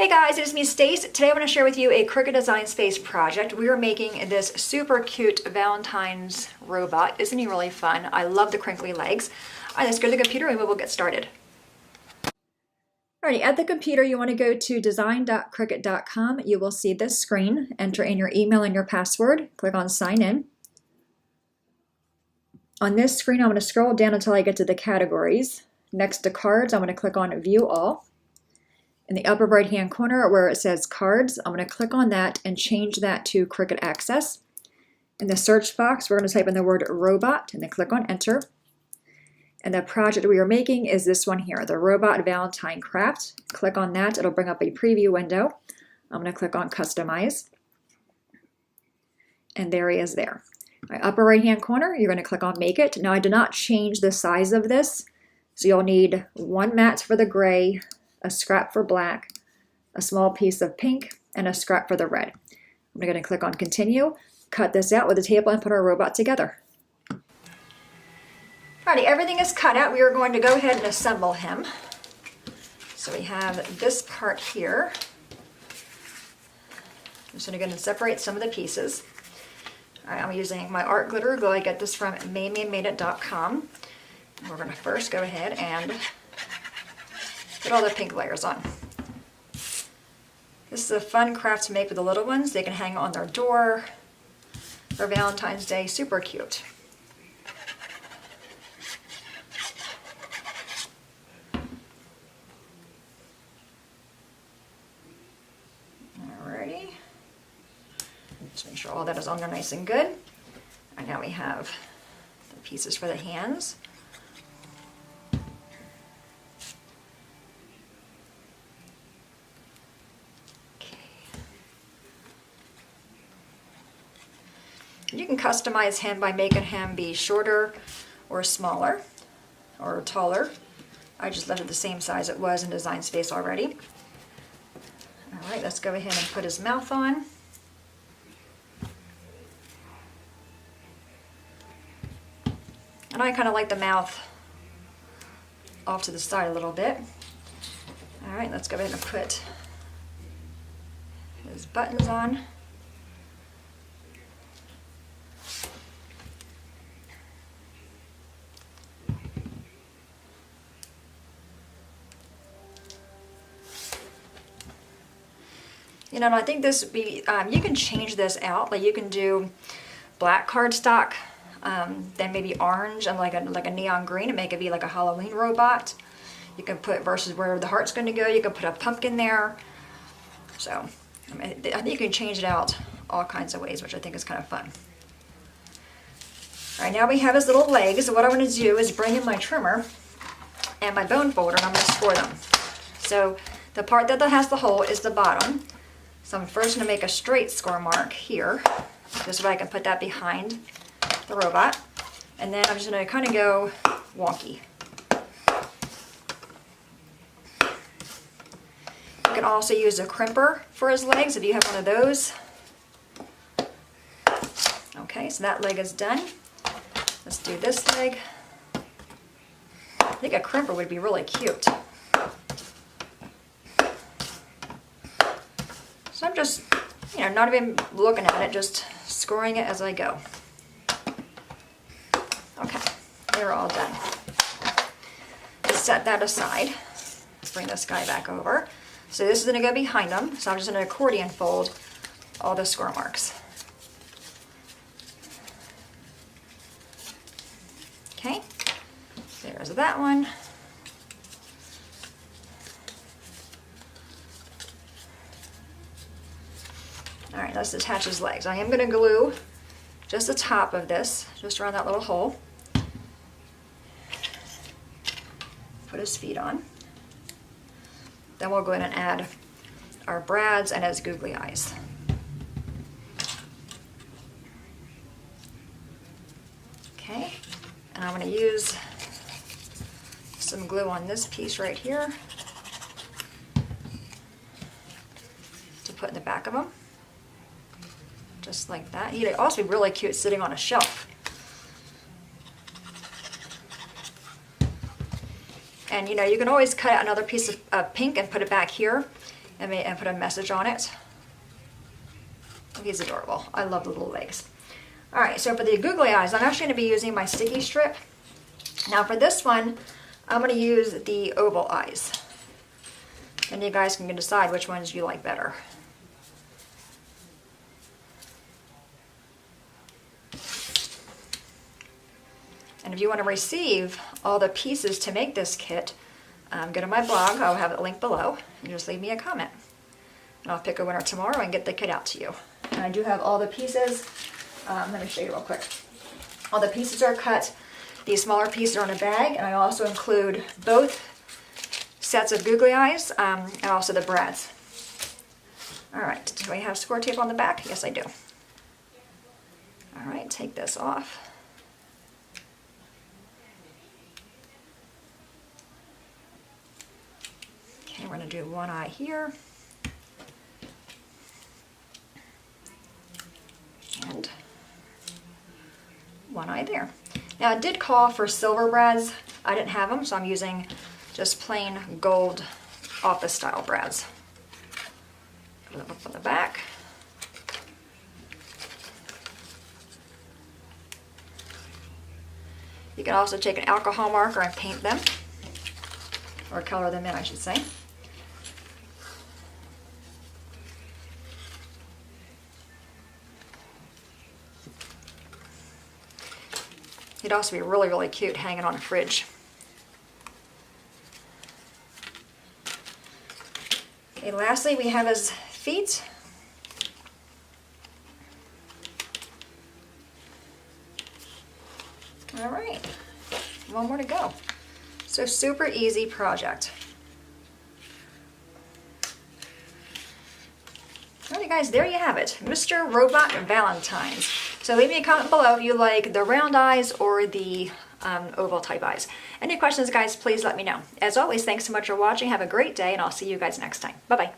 Hey guys, it's me Stace. Today I want to share with you a Cricut Design Space project. We are making this super cute Valentine's robot. Isn't he really fun? I love the crinkly legs. Alright, let's go to the computer and we will get started. Alrighty, at the computer you want to go to design.cricut.com. You will see this screen. Enter in your email and your password. Click on sign in. On this screen I'm going to scroll down until I get to the categories. Next to cards I'm going to click on view all. In the upper right hand corner where it says cards, I'm going to click on that and change that to Cricut Access. In the search box, we're going to type in the word robot and then click on enter. And the project we are making is this one here, the Robot Valentine Craft. Click on that, it'll bring up a preview window. I'm going to click on customize. And there he is there. My upper right hand corner, you're going to click on make it. Now I did not change the size of this, so you'll need one mat for the gray, a scrap for black, a small piece of pink, and a scrap for the red. I'm going to click on continue, cut this out with a table, and put our robot together. Alrighty, everything is cut out. We are going to go ahead and assemble him. So we have this part here. I'm just going to separate some of the pieces. Alright, I'm using my art glitter glue. I get this from MadeMadeIt.com. We're going to first go ahead and put all the pink layers on. This is a fun craft to make with the little ones. They can hang on their door for Valentine's Day. Super cute. Alrighty. Just make sure all that is on there nice and good. And now we have the pieces for the hands. You can customize him by making him be shorter or smaller or taller. I just left it the same size it was in Design Space already. Alright, let's go ahead and put his mouth on. And I kind of like the mouth off to the side a little bit. Alright, let's go ahead and put his buttons on. You know, I think this would be, you can change this out. Like you can do black cardstock, then maybe orange and like a neon green and make it be like a Halloween robot. You can put versus where the heart's going to go. You can put a pumpkin there. So I think you can change it out all kinds of ways, which I think is kind of fun. All right, now we have his little legs. So what I'm going to do is bring in my trimmer and my bone folder and I'm going to score them. So the part that has the hole is the bottom. So I'm first going to make a straight score mark here, just so I can put that behind the robot. And then I'm just going to kind of go wonky. You can also use a crimper for his legs if you have one of those. Okay, so that leg is done. Let's do this leg. I think a crimper would be really cute. So I'm just, you know, not even looking at it, just scoring it as I go. Okay, they're all done. Just set that aside. Let's bring this guy back over. So this is going to go behind them, so I'm just going to accordion fold all the score marks. Okay, there's that one. Alright, let's attach his legs. I am going to glue just the top of this, just around that little hole. Put his feet on. Then we'll go in and add our brads and his googly eyes. Okay, and I'm going to use some glue on this piece right here to put in the back of him. Just like that. He'd also be really cute sitting on a shelf. And you know, you can always cut out another piece of pink and put it back here. and put a message on it. He's adorable. I love the little legs. All right, so for the googly eyes, I'm actually going to be using my sticky strip. Now for this one, I'm going to use the oval eyes. And you guys can decide which ones you like better. And if you want to receive all the pieces to make this kit, go to my blog. I'll have it linked below. And just leave me a comment. And I'll pick a winner tomorrow and get the kit out to you. And I do have all the pieces. Let me show you real quick. All the pieces are cut. These smaller pieces are in a bag. And I also include both sets of googly eyes and also the brads. All right, do I have score tape on the back? Yes, I do. All right, take this off. Okay, we're going to do one eye here. And one eye there. Now it did call for silver brads. I didn't have them, so I'm using just plain gold office style brads. Put them up on the back. You can also take an alcohol marker and paint them, or color them in, I should say. It'd also be really, really cute hanging on a fridge. Okay, lastly, we have his feet. All right, one more to go. So super easy project. Alright guys, there you have it, Mr. Robot Valentines. So leave me a comment below if you like the round eyes or the oval type eyes. Any questions guys, please let me know. As always, thanks so much for watching. Have a great day and I'll see you guys next time. Bye bye.